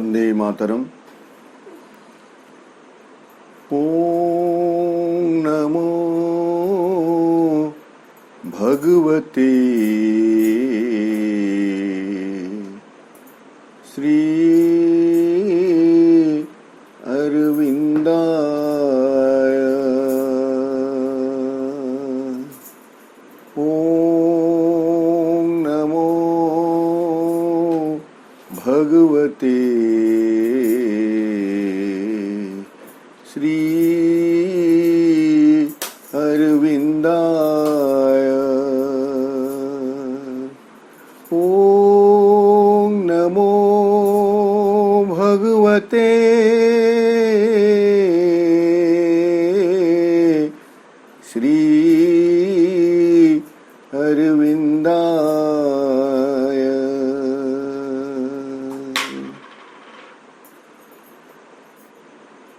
वंदे मातरम। ओम नमो भगवते श्री अरविंदाय। ओम नमो भगवते श्री अरविंदाय। ओम नमो भगवते श्री अरविंदाय।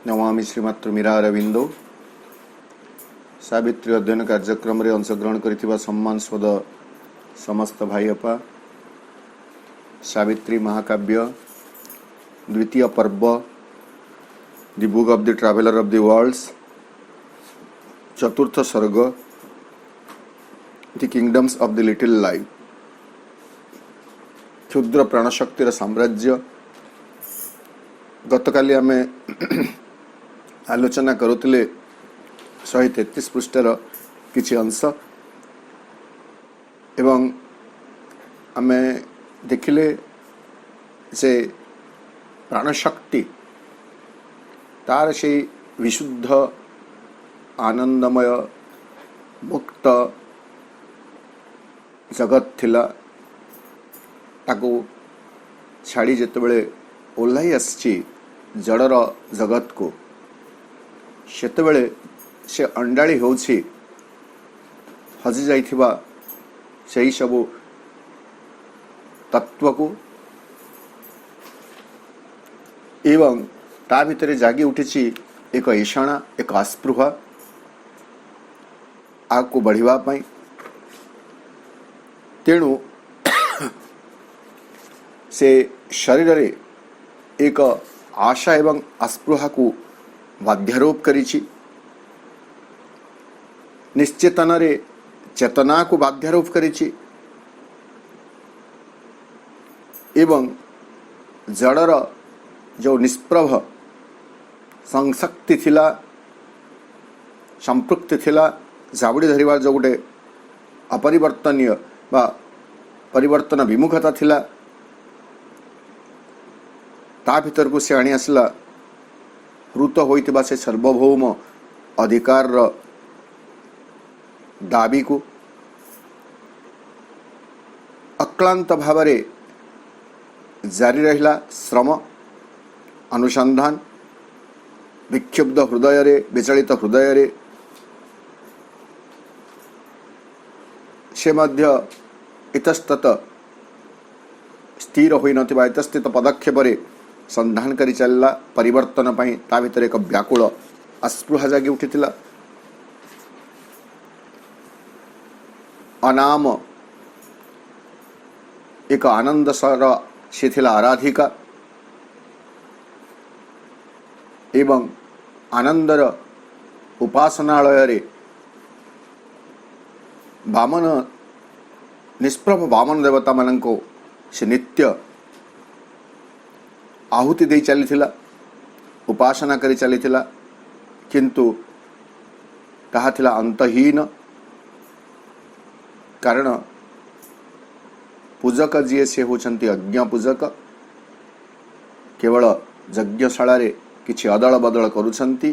नमामि श्रीमात्र मीरा अरविंदो। सावित्री अध्ययन कार्यक्रम रे अंशग्रहण करिथिबा सम्मानस्पद समस्त भाई अपा, सावित्री महाकाव्य द्वितीय पर्व the book of the traveller of the worlds चतुर्थ सर्ग the kingdoms of the little life. क्षुद्र प्राणशक्तिर साम्राज्य गतकाली आमे आलोचना करुतिले 133 पृष्ठर किछि अंश एवं आमे देखिले जे प्राणशक्ति तार से विशुद्ध आनंदमय मुक्त जगत थिला ताको छाड़ी जेतेबेले ओल्हाई आसी जड़र जगत को सेतेबेले से अंडाड़ी होछि हजि जाइथिबा सेही सबु तत्व को एवं ता भितरे जागी उठिछि एक ईषणा, एक आस्पृहा आगको बढ़िबा पई। तेणु से शरीर रे एक आशा एवं आस्पृहा को बाध्यारोप करिछि, निश्चेतन रे चेतना को बाध्यारोप करिछि एवं जड़र जो निष्प्रभ संशक्ति थिला, संपृक्ति थिला, जाबुड़ी धरिबार जो गोटे अपरिवर्तनीय बा परिवर्तन विमुखता थिला, ता भीतर को से आनी आसला हृत होइतिबा से सर्वभौम अधिकार दाबी को अक्लांत भावरे जारी रहिला श्रम अनुसंधान। विक्षुब्ध हृदय रे, विचलित हृदय रे से मध्य इतस्तत स्थिर होई नथिबा इतस्थित पदक्षेप रे संधान करी चलला परिवर्तन पई। ता भीतर एक व्याकुल अस्पृहा जागी उठिथिला। अनाम एक आनंद सर से थिला आराधिका एवं आनंदर उपासनालय रे वामन निष्प्रभ वामन देवता माननको से नित्य आहुति दे चलीथिला, उपासना करी चलीथिला, किंतु ताहा थिला अंतहीन। कारण पूजक जी से होचंती अज्ञ पूजक, केवल यज्ञशाला रे किछि अदल बदल करुछंती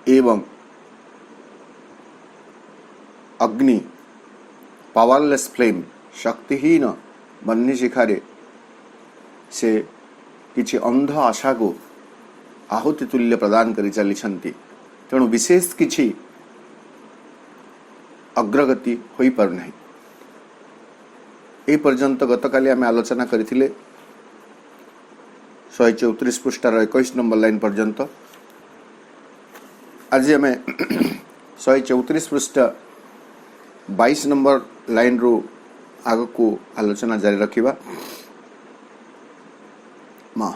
एवं अग्नि पावरलेस फ्लेम शक्तिहीन बन्नी शिखारे से किछि अंध आशा को आहुति तुल्य प्रदान करी चलीछंती। तेणु विशेष किछि अग्रगति होई पर नहीं। ए पर्यंत गतकाली आमे आलोचना करिथिले 134 पृष्ठार 21 नंबर लाइन पर्यंत। आज आमे 134 पृष्ठ 22 नंबर लाइन रू आग को आलोचना जारी रखिबा। माँ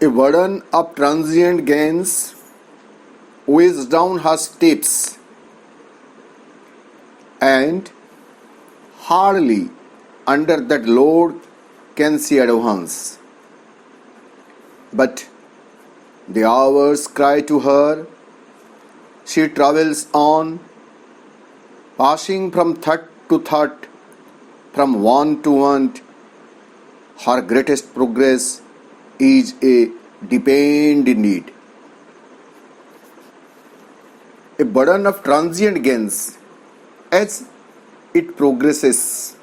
A burden of transient gains weighs down her steps, and hardly under that load can she advance. But the hours cry to her. She travels on, passing from thought to thought, from want to want. Her greatest progress is a depend need. A burden of transient gains. As it progresses,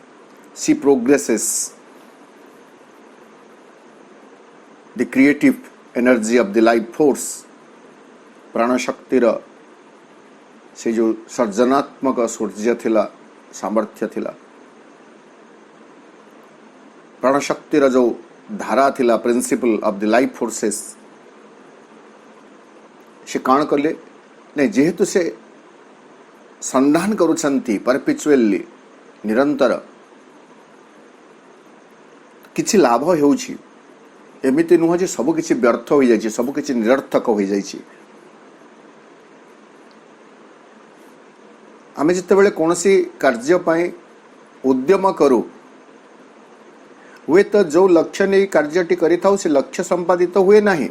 she progresses. The creative energy of the life force, प्राणशक्तिर से जो सर्जनात्मक सूर्य थिला, सामर्थ्य थिला, प्राणशक्तिर जो धारा थिला, principle of the life forces, से काण कले नहीं, जेहेतु से संधान करुछंती परपेचुअली निरंतर किछि लाभ हेउछि, एमिति नुह जे सब किछि व्यर्थ हो जाइछि, सब किछि निरर्थक हो जाइछि। आमे जितेबेले कोनोसी कार्य पई उद्यम करू, हुए तो जो लक्ष्य नहीं कार्यटी करि थाउ से लक्ष्य संपादित हुए नहीं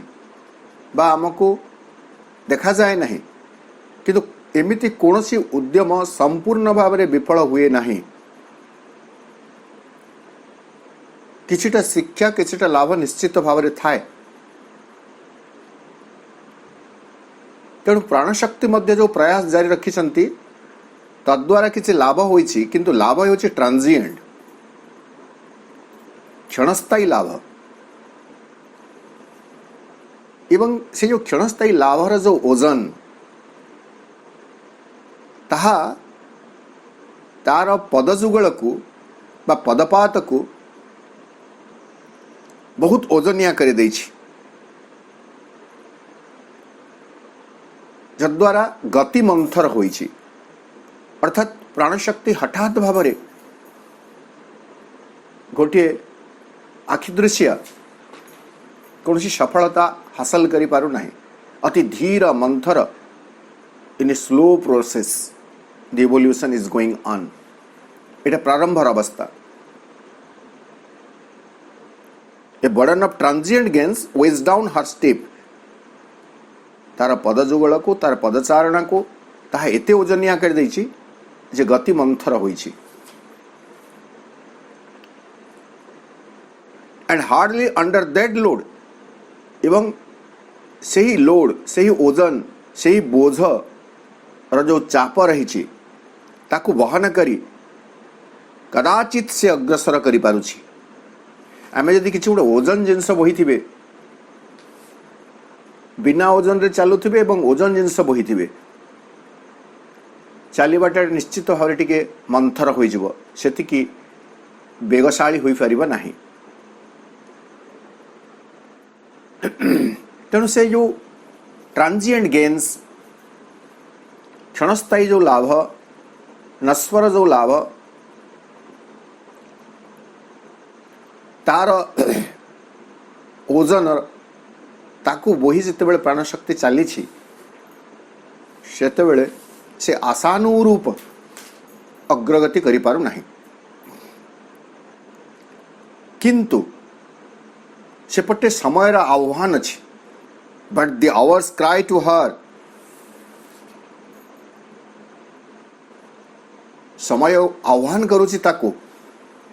बा आमको देखा जाए नहीं, किंतु एमिति कोनोसी उद्यम संपूर्ण भाव में विफल हुए नहीं। किछिटा शिक्षा, किछिटा लाभ निश्चित भाव में थाए। तेणु प्राणशक्ति मध्य जो प्रयास जारी रखिछंती तद्वारा किछि लाभ होइछि, किंतु लाभ होइछि ट्रांजिएंट, क्षणस्थायी लाभ। एवं से जो क्षणस्थायी लाभर जो ओजन ताहा तार पदजुगल को बा पदपात को बहुत ओजनिया कर देछि, जद्वारा गति मंथर होइछि। अर्थात प्राणशक्ति हठात भाव में गोटे आखिदृश्य कौन सफलता हासिल करि पारु नाही, अति धीर मंथर in a slow process the evolution is going on. एटा प्रारंभर अवस्था। A burden of transient gains weighs down her step. तार पदजुगल को, तार पदचारणा को ताहा एते ओजनिया कर दैछि जे गति मंथर होइछि। And hardly under that load, एवं सही लोड, सही ओजन, सही बोझ रो जो चाप रही ताकू वहन करी कदाचित से अग्रसर करि पारुछि। आमे जदि किछि गोटे ओजन जिनस बहिथिबे, बिना ओजन रे चालुथिबे एवं ओजन जिनस बहिथिबे, चलीबाटा निश्चित भाव टिके मंथर होई जिवो, सेतिकी बेगशाली होई परिबा नाही। तेणु से जो ट्रांजिएंट गेन्स, क्षणस्थायी जो लाभ, नश्वर जो लाभ, तार ओजन ताकू बोही जितेबेले प्राणशक्ति चली सेतेबेले से आशानुरूप अग्रगति करि पारु नाही। किंतु सेपटे समयर आह्वान अछि, but the hour's cry to her. समय आह्वान करुछि ताकू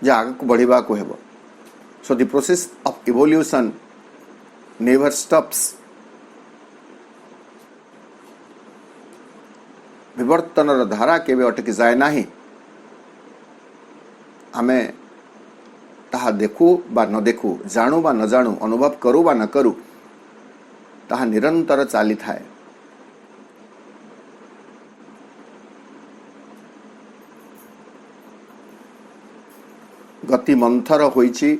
जे आगक बढ़िबा को हेबो। So the process of evolution never stops. विवर्तनर धारा केबे अटकी जाए नाही। आमे ताहा देखू बा न देखू, जानू बा न जानू, अनुभव करू बा न करू, ताहा निरंतर चाली थाए। गति मंथर होइछि,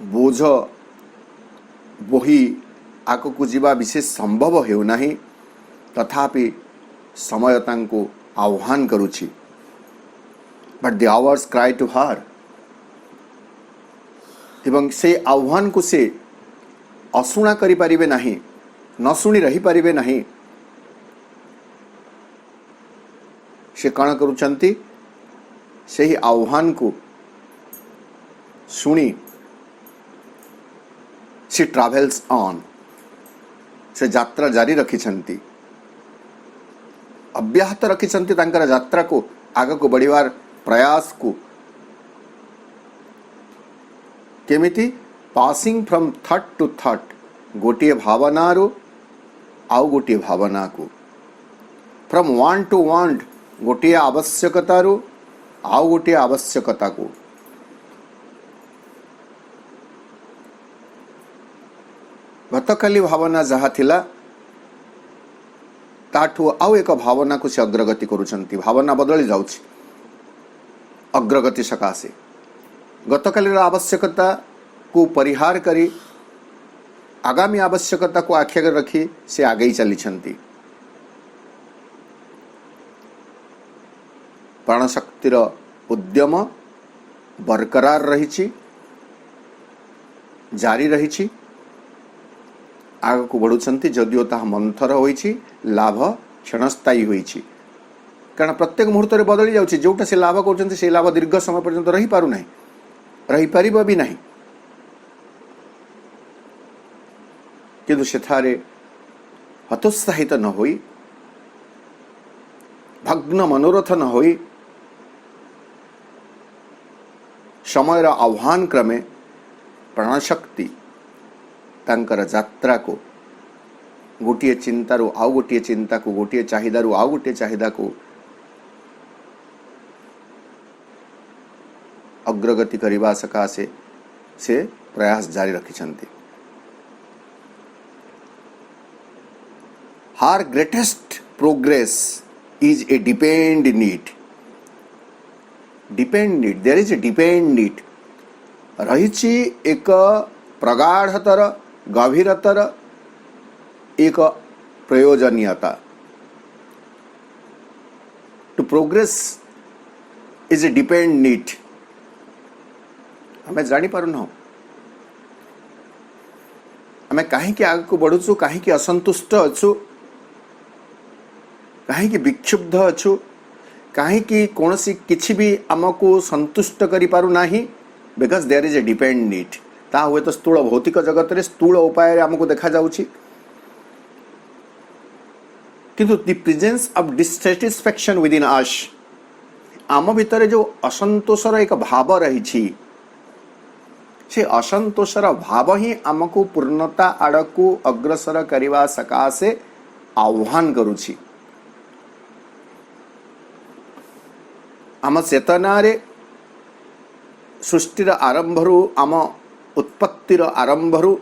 बोझ बोही आगकू जीवा विशेष संभव हेउ नाही, तथापि समय तांको आह्वान करुछि। But the hour's cry to her. एवं से आह्वान को से अशुणा करि परिबे नहीं, न शुणी रही परिबे नहीं। से कण करुचंती से आह्वान को शुणी से ट्रावेल्स ऑन, से यात्रा जारी रखिछंती, अब्याहत रखिछंती तांकर यात्रा को, आग को बढ़िवार प्रयास को। केमिति passing from thought to thought, गोटिए भावना रो आउ गोटिए भावना को, फ्रॉम वांट टू वांट, गोटिए आवश्यकता रो आउ गोटिए आवश्यकता को। गतकाली भावना जहा थिला ताठू आउ एक भावना को से अग्रगति करुचंती, भावना बदली जाउछि अग्रगति सकाशे। गतकाली आवश्यकता को परिहार करी आगामी आवश्यकता को आखि आगे रखी से आगे चली छंती। प्राणशक्तिर उद्यम बरकरार रही, जारी रही, आग को बढ़ुंट, जदिओ ताहा मंथर होइछि, लाभ क्षणस्थायी होइछि। कारण प्रत्येक मुहूर्त में बदली जाउछि, जोटा से लाभ कर से लाभ दीर्घ समय पर्यंत रही पारु नहीं, रही पारिबो भी नहीं। किंतु सेठारे हतोत्साहित न होई, भग्न मनोरथ न होई, समयर आह्वान क्रमे प्राणशक्ति तांकर यात्रा को गोटिए चिंतारू आउ गोटिए चिंता को, गोटिए चाहिदारू आउ गोटिए चाहिदा को अग्रगति करने सकाशे से प्रयास जारी रखिछंती। Her greatest progress is a depend need, deepened need, there is a depend need रही, एक प्रगाढ़तर गभीरतर एक प्रयोजनीयता। To progress is a depend need. हमें जानी पारु न हमें कहीं आग को बढ़ुचु, कहीं असंतुष्ट अच्छु, कहीं विक्षुब्ध अच्छु, कहीं कौनसी किछि भी आमको संतुष्ट करि पारु नाही, because there is a depend need. ता हुए तो स्थूल भौतिक जगत रे स्थूल उपाय आमको देखा जाउछि, किंतु the presence of dissatisfaction within us, आम भितर जो असंतोषर एक भाव रही, से असंतोषर भाव ही आमको पूर्णता आड़कू अग्रसर करने सकाशे आह्वान करुछि। आम चेतना रे सृष्टिर आरंभरू, आम उत्पत्तिर आरंभरू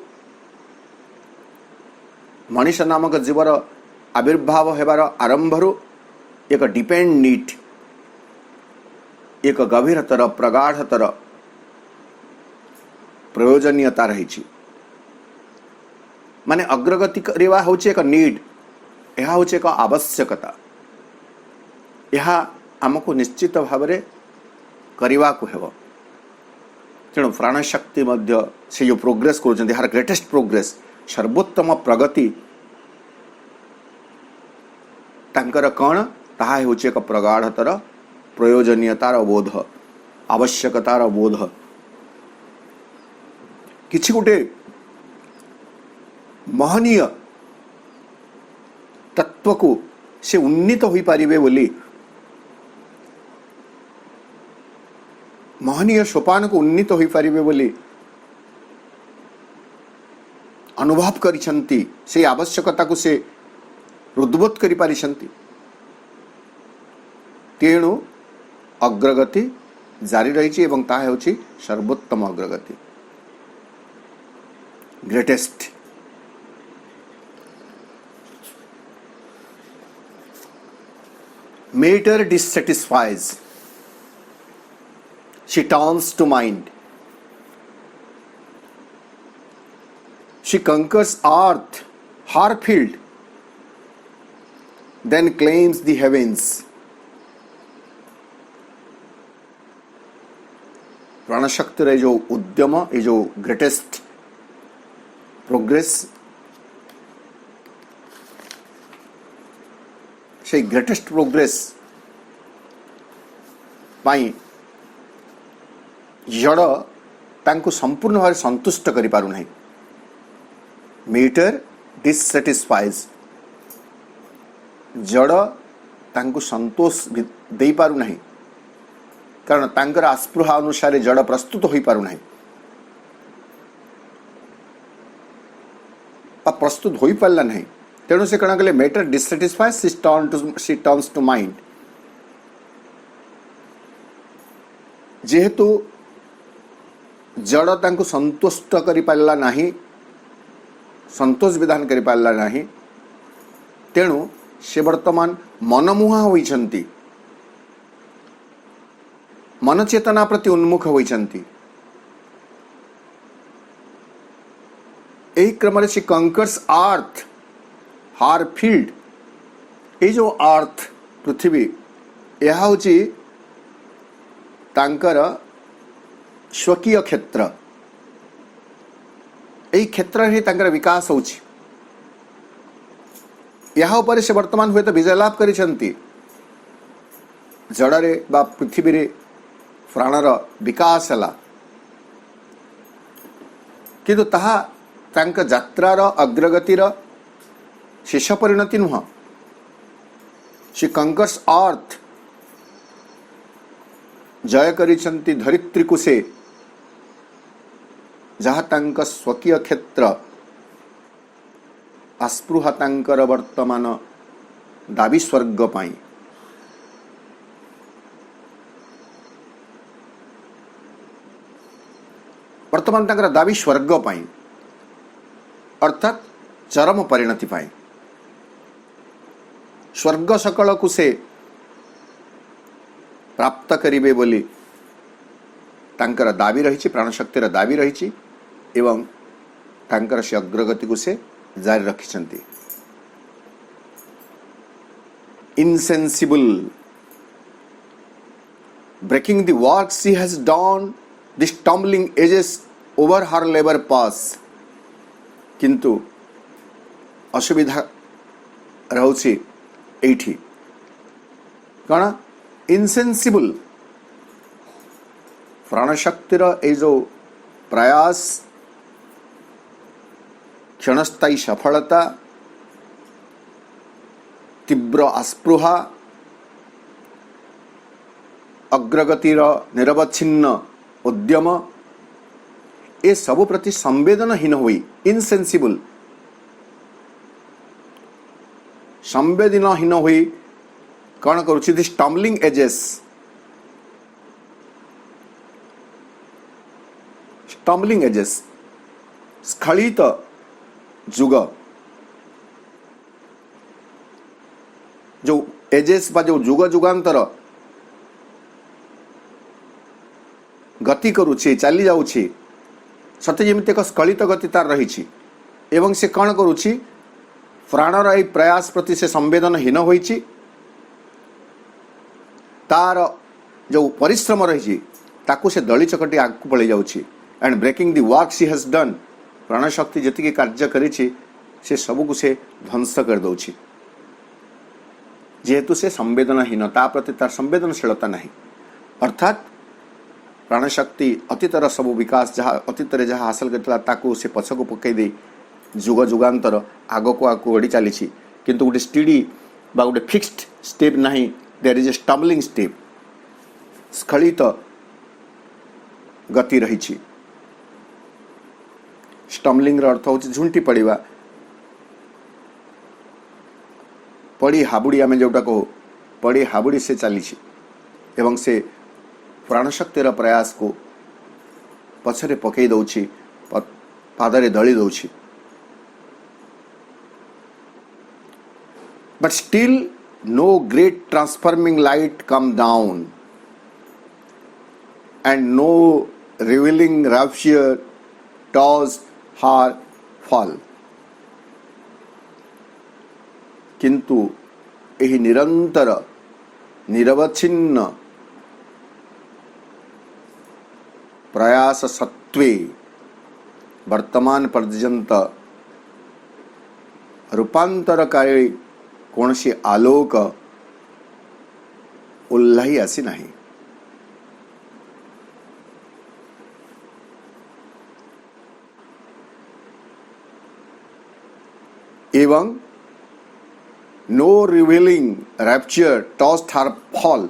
मनीष नामक जीवर आविर्भाव हेबार आरंभरू एक डिपेंड नीड, एक गभीरतर प्रगाढ़तर प्रयोजनीयता रही। माने अग्रगति करवा हूँ एक नीड, यह हूँ एक आवश्यकता, यह आमको निश्चित भाव में करने को हेब। तेणु प्राणशक्ति मध्य से जो प्रोग्रेस कर, यार ग्रेटेस्ट प्रोग्रेस, सर्वोत्तम प्रगति तांकर कौन, ताहा हेउछि एक प्रगाढ़तर प्रयोजनीयतार बोध, आवश्यकतार बोध। किछि गोटे महनीय तत्व को से उन्नीत होई पारिबे बोली, महनीय सोपान को उन्नीत होई पारिबे बोली अनुभव करिसंती, से आवश्यकता को से हृदबोध करि पारिसंती। तेणु अग्रगति जारी रही एवं ताहा हेउछि सर्वोत्तम अग्रगति, greatest. Matter dissatisfies, she turns to mind, she conquers earth, her field, then claims the heavens. प्राणशक्तिर जो उद्यम ये जो ग्रेटेस्ट प्रोग्रेस से ग्रेटेस्ट प्रोग्रेस पाई जड़ तांको संपूर्ण भाव संतुष्ट करि पारु नहीं मीटर डिससेटिस्फाइज जड़ तांको संतोष दे पारु नहीं कारण तांकर आस्पृहा अनुसार जड़ प्रस्तुत हो पारु नहीं प्रस्तुत हो पारला नहीं तेणु से कण कले matter dissatisfies she turns to mind जेहेतु जड़ तांको संतुष्ट करि पारला नहीं संतोष विधान करि पारला नहीं तेणु से वर्तमान मनमुहा होइछंती मन चेतना प्रति उन्मुख होइछंती एही क्रम से कंकर्स अर्थ हार फील्ड ये जो अर्थ पृथ्वी यह होची तांकर स्वकीय क्षेत्र यही क्षेत्र ही तांकर विकास होची यह ऊपर से वर्तमान हुए तो विजय लाभ करिसंती जड़रे बा पृथ्वी रे प्राणर विकास हला किंतु ताहा तांक यात्रार अग्रगतिर शेष परिणति नुह शी कंकर्स अर्थ जय करिसंती धरित्री को से जहाँ तांक स्वकीय क्षेत्र आस्पृहा तांकर वर्तमान दाबी स्वर्ग पाई वर्तमान तांकर दाबी स्वर्ग पाई अर्थात चरम परिणति पाई स्वर्ग सकल को से प्राप्त करिवे बोली तांकर दाबी रही प्राणशक्तिर दाबी रही एवं तांकर से अग्रगति को से जारी रखिछंती insensible breaking the work she has done the stumbling ages over her labour pass किंतु असुविधा रहउछि एठी कण इनसेंसिबल प्राणशक्तिर ए जो प्रयास क्षणस्थायी सफलता तीव्र आस्पृहा अग्रगतिर निरवच्छिन्न उद्यम ए सबु प्रति संवेदनहीन हुई इनसेंसिबल संवेदनहीन हुई कौन करुछि दि स्टम्बलिंग एजेस स्टम्बलिंग एजेस स्खलित जुग जो एजेस बा जो जुग जुगांतर गति करुछि चली जाउछि सते जेमिति एक स्खलित गति तार रही एवं से कौन करुछि प्राणर ए प्रयास प्रति से संवेदनहीन होइछि तार जो परिश्रम रही ताकू से दली चकटी आगू पड़े जाउछि and breaking the work she has done प्राणशक्ति जति कार्य करिछि से सबु को से ध्वंस कर दउछि जेहेतु से संवेदनहीन ता प्रति तार संवेदनशीलता नहीं अर्थात प्राणशक्ति अतीतर सबु विकास जहाँ अतीतर जहाँ हासिल करथिला ताकू से पछको पकई दे जुग जुगांतर आग को आगू बढ़ी चली किंतु गोटे स्टीडी बा गोटे फिक्स्ड स्टेप नहीं there is a stumbling step स्खलित गति रही स्टम्बलिंग अर्थ हूँ झुंटी पड़ा पड़ी हाबुड़ी आम जोटा कहू पड़ी हाबुड़ी से चली एवं से प्राणशक्तिर प्रयास को पछरे पकई दउछि पादरे दली दउछि but still no great transforming light come down and no revealing rapture does her fall किंतु यही निरंतर निरवच्छिन्न प्रयास सत्वे वर्तमान पर्यंत रूपांतरकारी कौन सी आलोक उल्लाही आसी नहीं। एवं नो रिवीलिंग रैप्चर टॉस्ट हर फॉल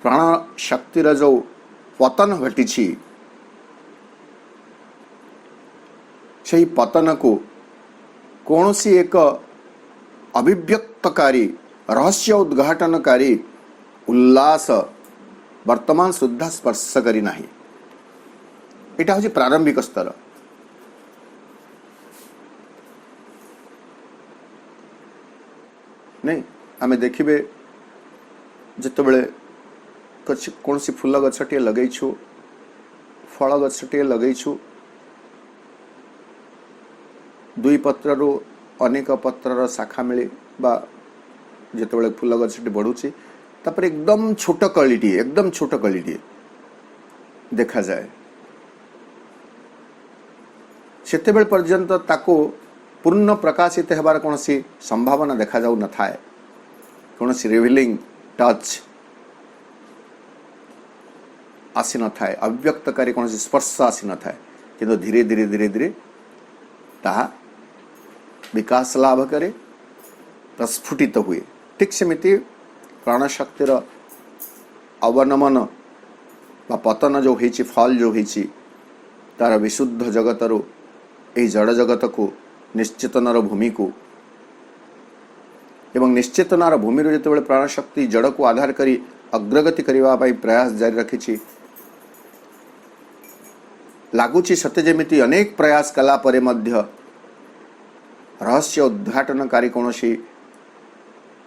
प्राण शक्तिर जो पतन घटी से पतन को कौन सी एक अभिव्यक्तकारी रहस्य उद्घाटनकारी उल्लास वर्तमान सुद्धा स्पर्श करी नाही। एटा होची प्रारंभिक स्तर। नहीं आमे देखिबे जेतेबेले कौन सी फूल गछटिए लगैछु फल गछटिए लगैछु दुई पत्ररू अनेक पत्रर शाखा मिले बा जेतेबेले फूल गछटी बढ़ुची तापर एकदम छोट कलिटी देखा जाए सेतेबेले पर्यंत ताको पूर्ण प्रकाशित हेबार कौन सी संभावना देखा जाऊ न थाए। कौन सी रिवीलिंग टच आसी न थाए, अव्यक्तकारी कौन सी स्पर्श आसी न थाए, किंतु धीरे धीरे धीरे धीरे ताहा विकास लाभ करे प्रस्फुटित हुए। ठीक सेमिति प्राणशक्तिर अवनमन बा पतन जो होइछि फल जो होइछि तार विशुद्ध जगतरु एही जड़ जगत को निश्चेतनार भूमि को एवं निश्चेतनार भूमि जेतेबेले प्राणशक्ति जड़ को आधार करी अग्रगति करबा पई प्रयास जारी रखिछि लागुछि सत्य जेमिति अनेक प्रयास कला परे मध्य रहस्य उद्घाटनकारी कौनसी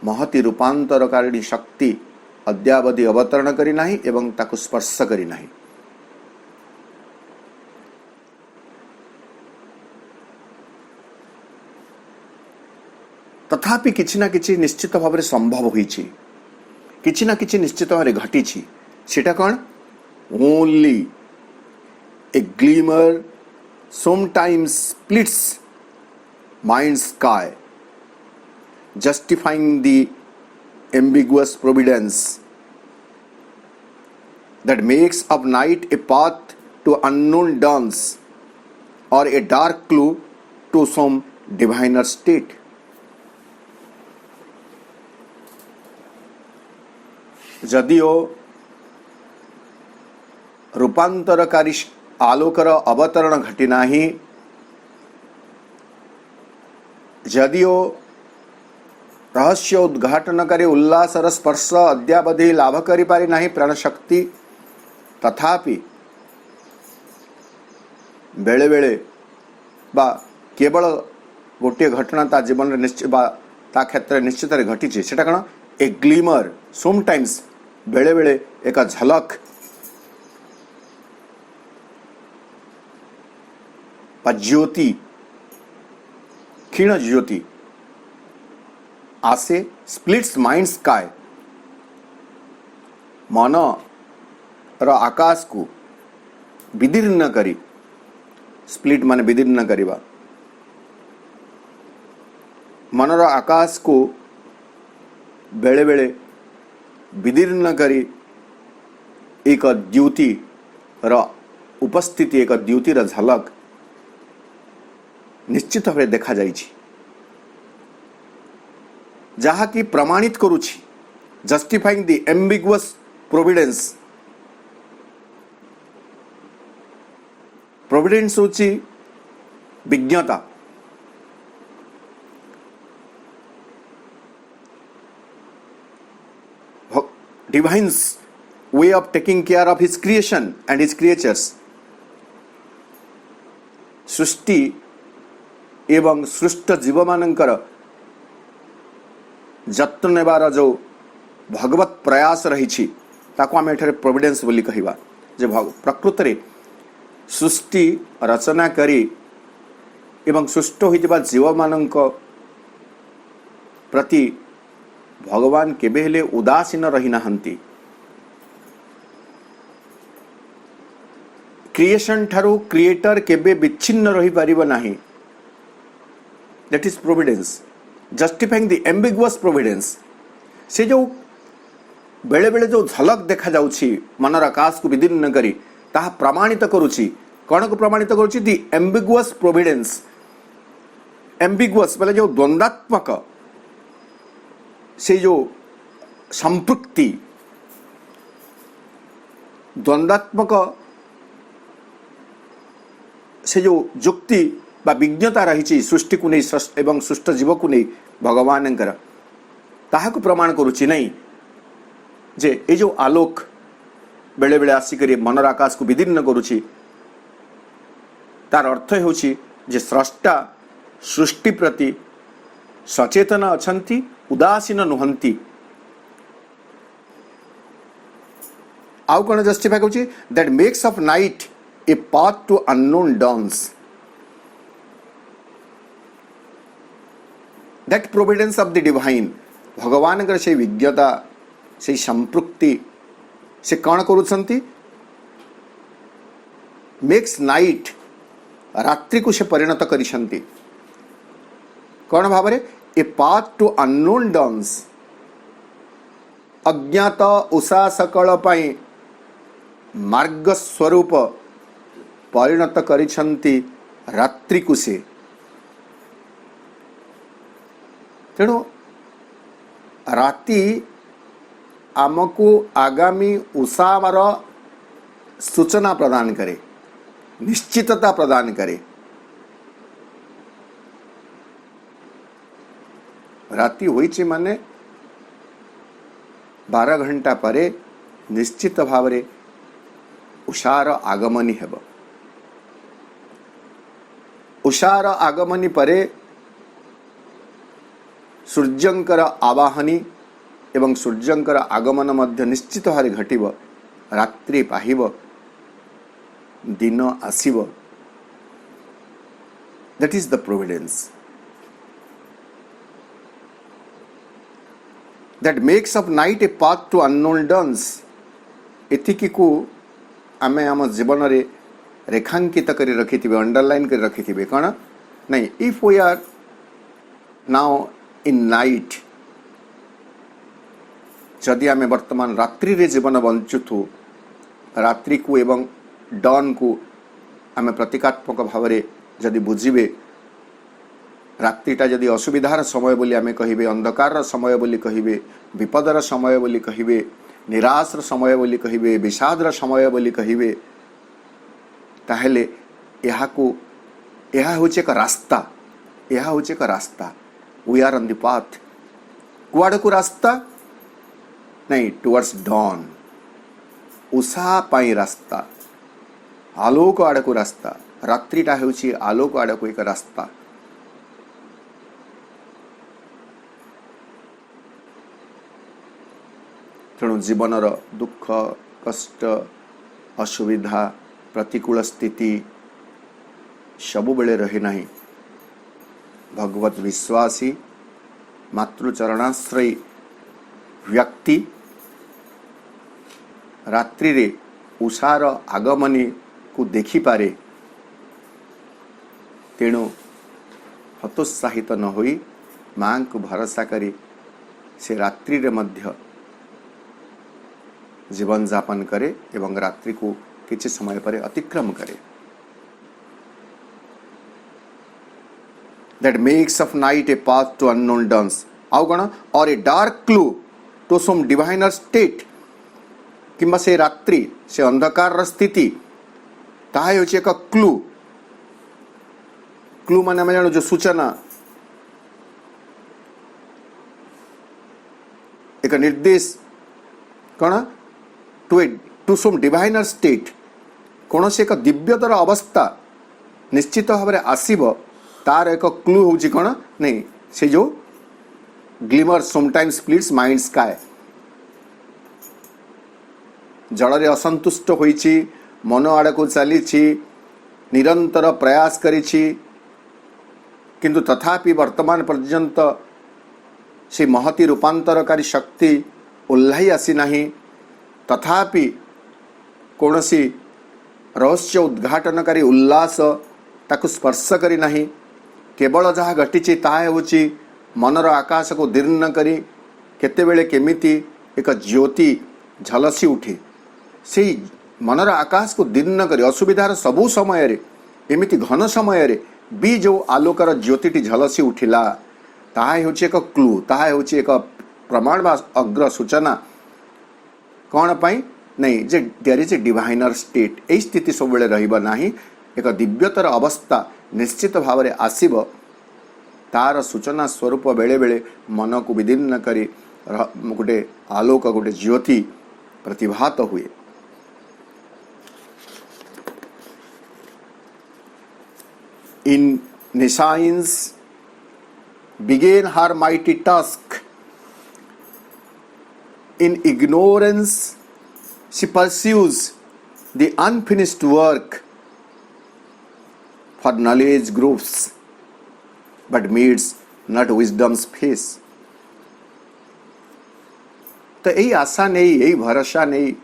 महती रूपांतरकारी शक्ति अद्यावधि अवतरण करी नाही एवं ताकु स्पर्श करी नाही। तथापि किछि ना किछि निश्चित भाव में संभव होइछि, किछि ना किछि निश्चित भाव में घटिछि। सेटा कौन? Only A glimmer sometimes splits mind's sky, justifying the ambiguous providence that makes of night a path to unknown dawns or a dark clue to some diviner state. जदिओ रूपांतरकारी आलोकर अवतरण घटी नाही, जदिओ रहस्य उद्घाटनकारी उल्लासर स्पर्श अद्यावधि लाभ करि पारि नाही प्राणशक्ति, तथापि बेले बेले बा केवल गोटे घटना ता जीवन निश्चित बा ता क्षेत्र निश्चित घटी सेटा कण ए ग्लीमर समटाइम्स बेले बेले एक झलक ज्योति क्षीण ज्योति आसे स्प्लिट्स माइंड स्काई मन र आकाश को विदीर्ण करी, स्प्लिट माने विदीर्ण करिबा, मन र आकाश को बेले बेले विदीर्ण करी एक द्युति र उपस्थिति एक द्युति र झलक निश्चित भाव देखा जाइछि, जहा कि प्रमाणित करुछि justifying the ambiguous providence. Providence होछि विज्ञता, divine's way of taking care of his creation and his creatures. सृष्टि एवं सृष्ट जीव मानकर जत्न नेबार जो भगवत प्रयास रही ताको आम एठारे प्रोविडेंस बोली कहिबा। जे प्रकृत रे सृष्टि रचना करी एवं सृष्ट होइतिबा जीव मानक प्रति भगवान केबे हेले उदासीन रही नाहंती। क्रिएशन ठारू क्रिएटर केबे विच्छिन्न रही पारिबो नाही. That is Providence justifying the ambiguous Providence. से जो बेले बेले जो झलक देखा जाउछि मनर आकाश को विदीर्ण करी ताहा प्रमाणित करूछि. कौन को प्रमाणित करूछि? दि एम्बिगुअस प्रोविडेंस. एम्बिगुअस बोले जो द्वंद्वात्मक से जो संपृक्ति द्वंद्वात्मक से जो जुक्ति बा विज्ञता रही सृष्टि को नहीं एवं सृष्ट जीव को नहीं भगवान ताहा को प्रमाण करुछि नहीं जे ये जो आलोक बेले बेले आसिक मनर आकाश को विदीर्ण करुछि तार अर्थ होछि जे स्रष्टा सृष्टि प्रति सचेतन अछंती उदासीन नुहंती. आउ कौन जस्टिफाई करुछि? That makes of night a path to unknown dawns. That providence of the divine भगवान कर से विज्ञता से संपृक्ति से कौन करुछंती? मेक्स नाइट रात्रि को से परिणत करिसंती. कौन भाव रे? A path to unknown dawns. अज्ञात उषा सकल पाई मार्ग स्वरूप परिणत करिसंती रात्रि को से. तेणु राति आमको आगामी उषार सूचना प्रदान करे, निश्चितता प्रदान करे. राति होइछि माने 12 घंटा परे निश्चित भाव रे उषार आगमनी हेब. उषार आगमनी परे सूर्यंकर आवाहनी एवं सूर्यंकर आगमन मध्य निश्चित भाव घटिब. रात्रि पाहिब, दिन आसिब. That is the providence that makes of night a path to unknown dawns. एतिकी को आमे आम जीवन रे रेखांकित करी रखिथिबे, अंडरलाइन करी रखिथिबे. कौन नहीं? If we are now in night, जदि आमे वर्तमान रात्रि रे जीवन बंचुथु, रात्रि को एवं डॉन को आमे प्रतीकात्मक भाव रे जदि बुझिबे, रात्रिटा जदि असुविधार समय बोली आमे कहिबे, अंधकार समय बोली कहिबे, विपदर समय बोली कहिबे, निराशर समय बोली कहिबे, विषादर समय बोली कहिबे, ताहेले यह होचे एक रास्ता. यह होचे एक रास्ता. We are on the path. कुआड़ को रास्ता नहीं, टुवर्ड्स डॉन. उषा पाई रास्ता, आलोक आड़ को रास्ता. रात्रिटा होची आलोक आड़ को एक रास्ता. तेणु जीवनर दुख कष्ट असुविधा प्रतिकूल स्थिति सबु बेले रहे नहीं. भगवत विश्वासी मातृचरणाश्रयी व्यक्ति रात्रि रे उषार आगमनी को देखी पारे. तेणु हतोत्साहित न होई मां को भरोसा करी से रात्रि रे मध्य जीवन जापन करे एवं रात्रि को किसी समय पर अतिक्रम करे. That makes of night a path to unknown dawns. आउ कौन? Or a dark clue to some diviner state. किंबा से रात्रि से अंधकार स्थिति ताहा होची एक क्लू. क्लू माने आमे जानो जो सूचना, एक निर्देश. कौन? To some diviner state. कौन से एक दिव्यतर अवस्था निश्चित भाव में आसीब, तार एक क्लू होची कौन? नहीं, से जो glimmer sometimes splits mind sky. जल रे असंतुष्ट होईची, मन आड़ को चलीची, निरंतर प्रयास करिची, किंतु तथापि वर्तमान पर्यंत से महती रूपांतरकारी शक्ति ओल्हाई आसी नाही. तथापि कौनसी रहस्य उद्घाटनकारी उल्लास ताकू स्पर्श करी नाही, केवल जहाँ घटी ताहा होची मनर आकाश को दीर्ण करी केतेबेले केमिति एक ज्योति झलसी उठे, से मनर आकाश को दीर्ण करी असुविधार सबू समय रे एमिति घन समय रे भी जो आलोकर ज्योतिटी झलसी उठिला ताहा होची एक क्लू, ताहा होची एक प्रमाण बा अग्र सूचना कौन पाई नहीं जे there is a diviner state. यही स्थिति सब बेले रहिबा नाही, एक दिव्यतर अवस्था निश्चित भाव में आसीब, तार सूचना स्वरूप बेले बेले मन को विदीर्ण करी गोटे आलोक गोटे ज्योति प्रतिभात हुए। In nescience began her mighty task. In ignorance she pursues the unfinished work, for knowledge gropes but meets not wisdom's face. तो यही आशा नहीं, यही भरोसा नहीं,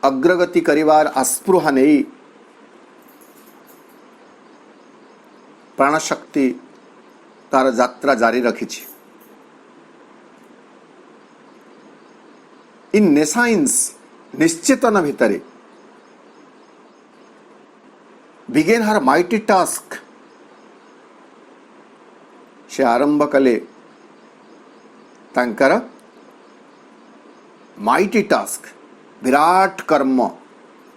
अग्रगति करिवार आस्पृहा नहीं, प्राणशक्ति तार यात्रा जारी रखी। इन नेसाइंस निश्चेतन भितरे बिगेन हर माइटी टास्क, से आरंभ कले तांकर माइटी टास्क, विराट कर्म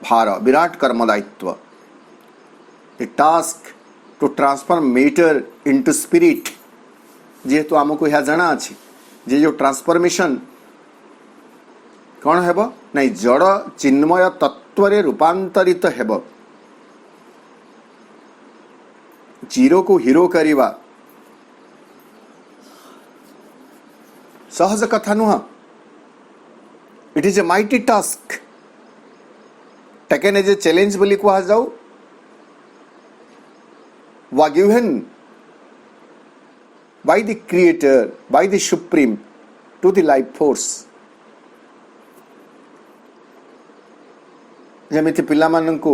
भार, विराट कर्म दायित्व, the task to transform matter into spirit. जेहेतु आमको यह जाना अच्छी जे जो ट्रांसफॉर्मेशन कौन हेब नहीं जड़ चिन्मय तत्व रे रूपांतरित हेब, जीरो को हीरो करिवा सहज कथा नुह। It is a mighty task taken as a challenge बोली कहा जाऊ, was given by the creator, by the supreme to the life force। जमिति पिला माननको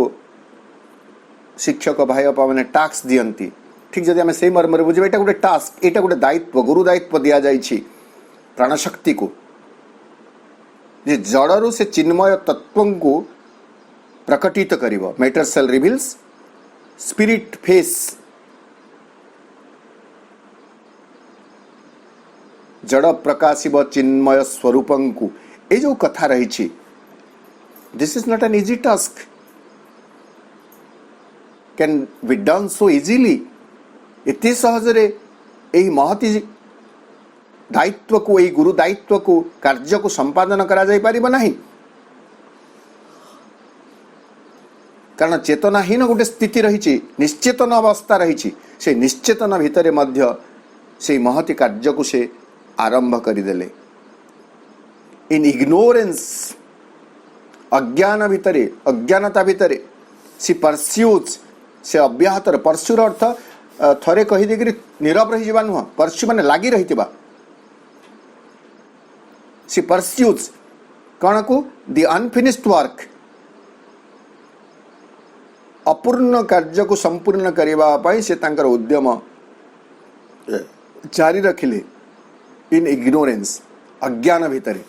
शिक्षक भाई बापा मैंने टास्क दियंती, ठीक जदि आम से मर्म बुझे एटा गोटे टास्क, एटा गोटे दायित्व, गुरु दायित्व दिया जाइछि प्राणशक्ति को, जे जड़रू से चिन्मय तत्व को प्रकटित करिवो। Matter shall reveals spirit face, जड़ प्रकाशिब चिन्मय स्वरूपं को, ये जो कथा रही, this is not an easy task, can be done so easily. इतने सहजरे यही महती दायित्व को, यही गुरु दायित्व को, कार्य को संपादन करा जाई परिबा नहीं, कारण चेतनाहीन गोटे स्थिति रही, निश्चेतन अवस्था रही, से निश्चेतन भितर मध्य से महती कार्य को से आरंभ करदेले। इन इग्नोरेंस अज्ञान भितरे, अज्ञानता भितरे सी परस्यूज, से अब्याहत परस्यूर अर्थ थरे कहीदे नीरव रही जावा नुह, परस्यू माने लागी रही, सी परस्यूज कौन को द अनफिनिश्ड वर्क, अपूर्ण कार्य को संपूर्ण करने पाई से तांकर उद्यम जारी रखिले। इन इग्नोरेंस अज्ञान भितरे,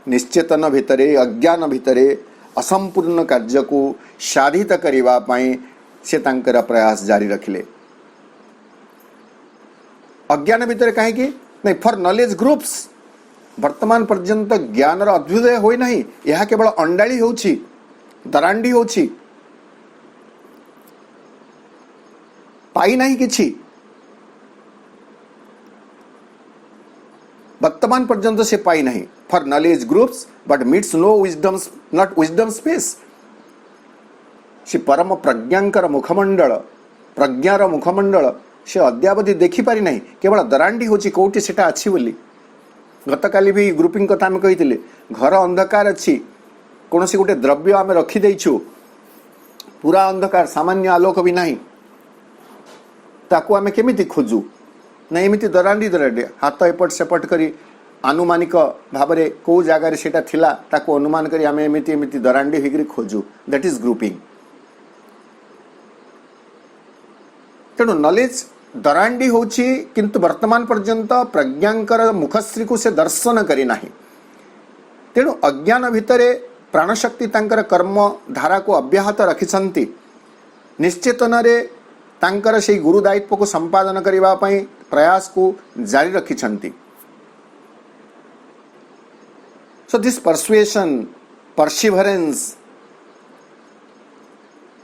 निश्चेतन भितरे, अज्ञान भितरे असंपूर्ण कार्य को साधित करने पाई से तांकर प्रयास जारी रखिले। अज्ञान भितर कहीं नहीं, फॉर नॉलेज ग्रुप्स, वर्तमान पर्यंत ज्ञान अभ्युदय होई नहीं, यह केवल अंडाळी होछि, दरांडी होछि, पाई नहीं किछि। वर्तमान पर्यंत से पाई नहीं, for knowledge gropes but meets no wisdom, not wisdom space. से परम प्रज्ञांकर मुखमंडल, प्रज्ञार मुखमंडल से अद्यावधि देखी पारि नहीं, केवल दरांडी होछि कोठी सेटा अछि बोली। गतकाली भी ग्रुपिंग कथा आम कही, घर अंधकार अच्छी, कौन सी गोटे द्रव्य आम रखीदेचु, पूरा अंधकार, सामान्य आलोक भी नहीं, ताकू आम केमिति खोजु ना, एमिति दरांडी दरांडी हाथ एपट सेपट करी आनुमानिक भाव में कौ जगार से अनुमान करी आम एमती एमती दरांडी होकर खोजु दैट इज ग्रुपिंग। तेणु नॉलेज दरांडी होची किंतु वर्तमान पर्यंत प्रज्ञांकर मुखश्री को से दर्शन करी नाही। तेणु अज्ञान भितरे प्राणशक्ति तांकर कर्म धारा को अब्याहत रखिछंती, निश्चेतन रे तांकर से गुरु दायित्व को संपादन करिबा पई प्रयास को जारी रखिछंती। So this persuasion, perseverance,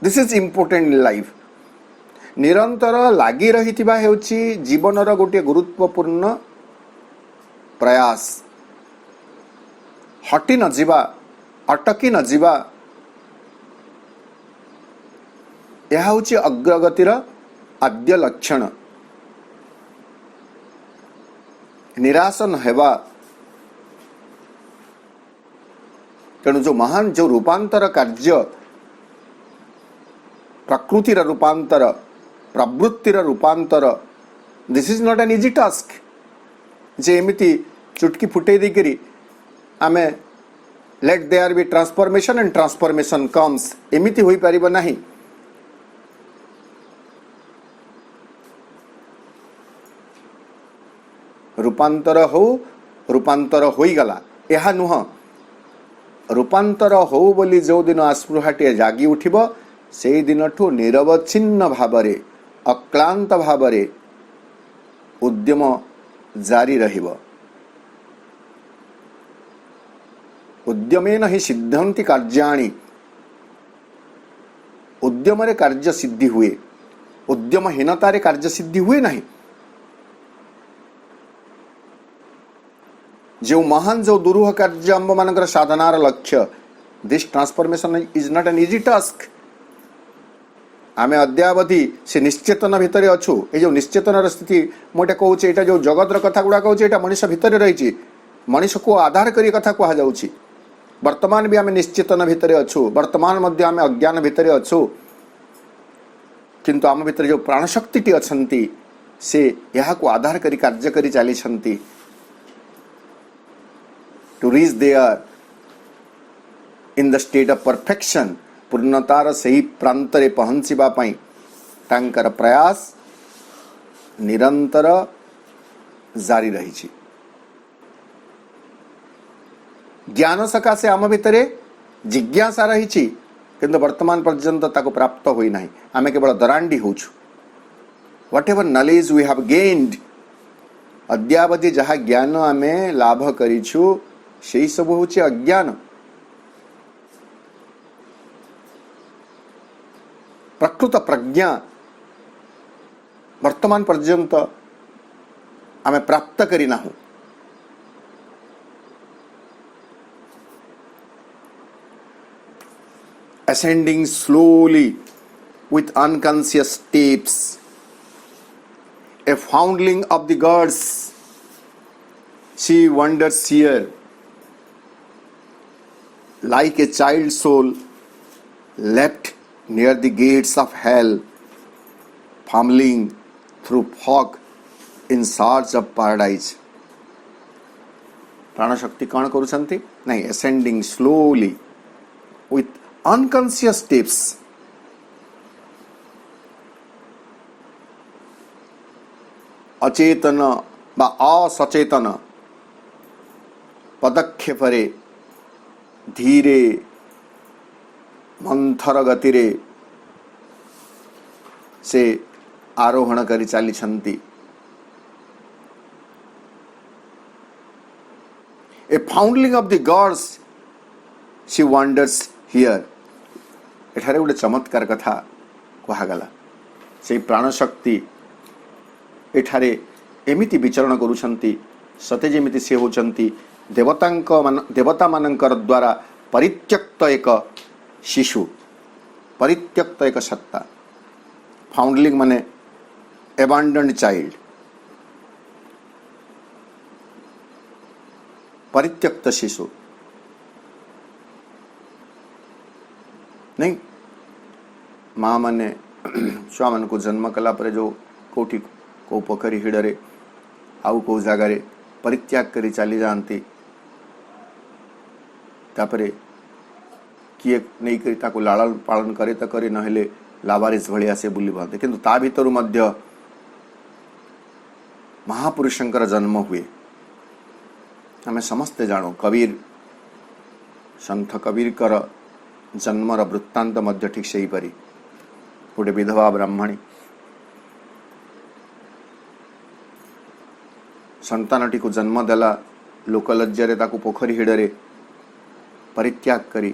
this is important in life. निरंतर लागी रहिथिबा हेउची जीवनर गोटे गुरुत्वपूर्ण प्रयास। हटि न जीवा, अटकी न जीवा, यह हेउची अग्रगतिर आद्य लक्षण। निराश न हेबा। तेणु जो महान जो रूपांतर कार्य, प्रकृतिर रूपांतर, प्रवृत्तिर रूपांतर, this is not an easy task. जे एमिति चुटकी फुटे देकरी आमे let there be transformation and transformation comes, एमिति होई परिबो नाही। रूपांतर होई गला यह नुह। रूपांतर हो बोली जो दिन आस्पृहाटे जागी उठिब से दिन ठू निरवच्छिन्न भावरे अक्लांत भावरे उद्यम जारी रहिब। उद्यमेन हि सिद्धंति कार्याणि। उद्यम रे कार्य सिद्धि हुए, उद्यमहीनता रे कार्य सिद्धि हुए नहीं। जो महान जो दुरूह कार्य आम मानकर साधनार लक्ष्य, this transformation is not an easy task. आमे अद्यावधि से निश्चेतन भितर अच्छु। ये जो निश्चेतन स्थिति मुझे कहूँ, यहाँ जो जगतर कथा गुड़ा कहूँ, यहाँ मनीष भितर रही, मनीष को आधार करी कथा कह जाउछि। वर्तमान भी आमे निश्चेतन भितर अच्छु, वर्तमान मध्य आमे अज्ञान भितर अच्छु, किंतु आम भितर जो प्राणशक्ति अच्छी से यहाँ को आधार करी कार्य करी चली to reach there in the state of perfection, पूर्णतार सही प्रांतरे पहुंचीबा पई तांकर प्रयास निरंतर जारी रही। ज्ञान सकाशे आम भितरे जिज्ञासा रही, किंतु वर्तमान पर्यंत ताको प्राप्त होई नाही। आमे केवल दरांडी होछु। Whatever knowledge we have gained, अद्यावधि जहा ज्ञान आमे लाभ करिछु से सब होची अज्ञान। प्रकृत प्रज्ञा वर्तमान पर्यंत आमे प्राप्त करी नाहु। ascending slowly with unconscious steps, a foundling of the gods, she wanders here like a child soul left near the gates of hell, fumbling through fog in search of paradise. प्राणशक्ति कौन करुछंती नहीं, ascending slowly with unconscious steps, अचेतन बा असचेतन पदक्षेपरे धीरे मंथर गतिरे से आरोहण करी चली छंती। A foundling of the gods she wanders here. एठारे गोटे चमत्कार कथा कहगला। से प्राणशक्ति एठारे एमिति विचरण करुछंती सते जेमिति से होचंती देवता मानकर द्वारा परित्यक्त एक शिशु, परित्यक्त एक सत्ता। फाउंडलिंग माने एबांडन्ड चाइल्ड, परित्यक्त शिशु नहीं। माँ मैंने छुआ मान को जन्म कला पर जो कोठी को पोखरी हिड़े आउ को जगार परित्याग करी चली जाती तापरे किए नहीं करी ताको लालन पालन करे तो करे नहेले लावारिस भलिया से बुली बांधे किंतु ता भीतर मध्य महापुरुषंकर जन्म हुए आमे समस्ते जानो कबीर संत कबीर कर जन्मर वृत्तांत मध्य ठीक से ही परी गोटे विधवा ब्राह्मणी संतानटी को जन्म देला लोकलज्जरे ताकू पोखरी हिडरे परित्याग करी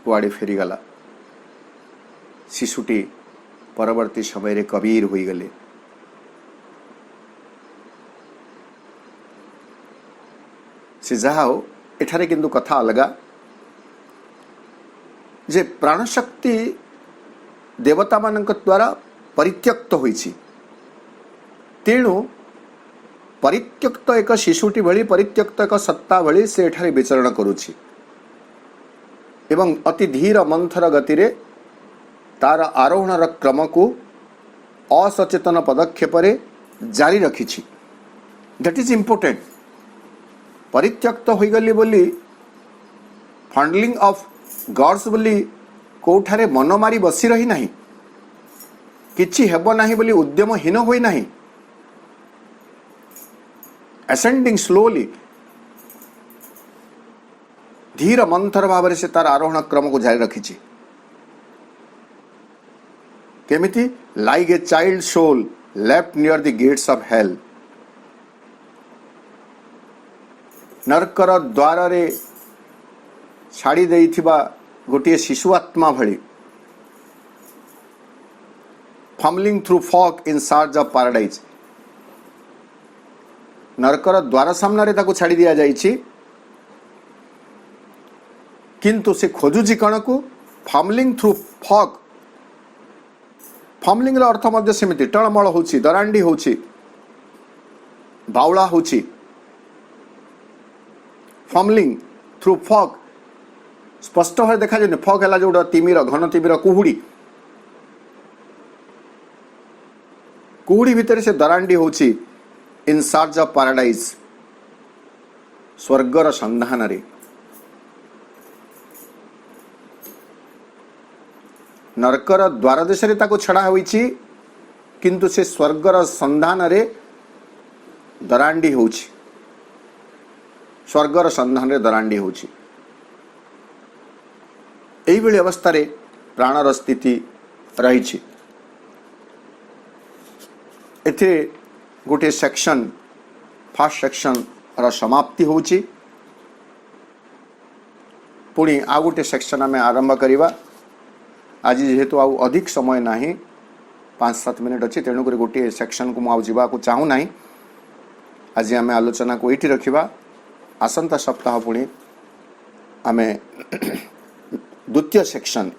कुआड़े फेरीगला शिशुटी परवर्ती समय रे कबीर होई गले से जाओ एठारे किंतु कथा अलगा जे प्राणशक्ति देवता मानक द्वारा परित्यक्त होईछि तेणु परित्यक्त एक शिशुटी भली परित्यक्त एक सत्ता भली से एठारे विचरण करुछि एवं अति धीर मंथर गति रे तार आरोहणर क्रम को असचेतन पदक्षेप जारी रखिछि दैट इज इम्पोर्टेंट परित्यक्त होई गली बोली फंडलिंग ऑफ गॉड्स बोली कोठारे मन मारी बसी रही नहीं किछि हेबो नाही बोली उद्यम हीन होई नहीं असेंडिंग स्लोली धीर मंथर भाव से तार आरोहण क्रम को जारी रखी केमिति like a child soul left near the gates of hell नरकर द्वार रे छाड़ी देइथिबा गोटे शिशु आत्मा भली fumbling through fog in search of paradise नरकर द्वार सामने ताको छाड़ी दिया जाइछि किंतु से खोजुछि कण को फम्बलिंग थ्रू फॉग फम्बलिंग रो अर्थ मध्य सेमिति टळमळ होछि दरांडी होछि बावळा होछि फम्बलिंग थ्रू फॉग स्पष्ट भाव देखा जाए फॉग है जो तिमिर घन तिमिर कुहुड़ी कुहुड़ी भितर से दरांडी होछि इन सर्च ऑफ पैराडाइज स्वर्गर संधान रे नरकर द्वार देश रे ताको छड़ा होइछि किंतु से स्वर्गर संधान रे दरांडी होछि स्वर्गर संधान रे दरांडी होछि एई बेले अवस्था रे प्राणर स्थिति रही एथे गोटे सेक्शन फर्स्ट सेक्शन रा समाप्ति होछि पुणी आ गोटे सेक्शन आम आरंभ करवा आज जेहेतु आउ अधिक समय नाही 5-7 मिनिट अच्छी तेणुक गोटे सेक्शन को मुझे जावाक चाहू ना आज आम आलोचना को ये रखा आसंता सप्ताह पुणी आम द्वितीय सेक्शन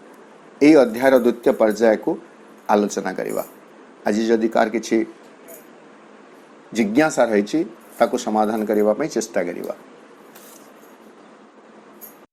यही अध्यायर द्वितीय पर्याय को आलोचना करवा आज जदि कार किछि जिज्ञासा रही ताको समाधान करने चेष्टा करवा।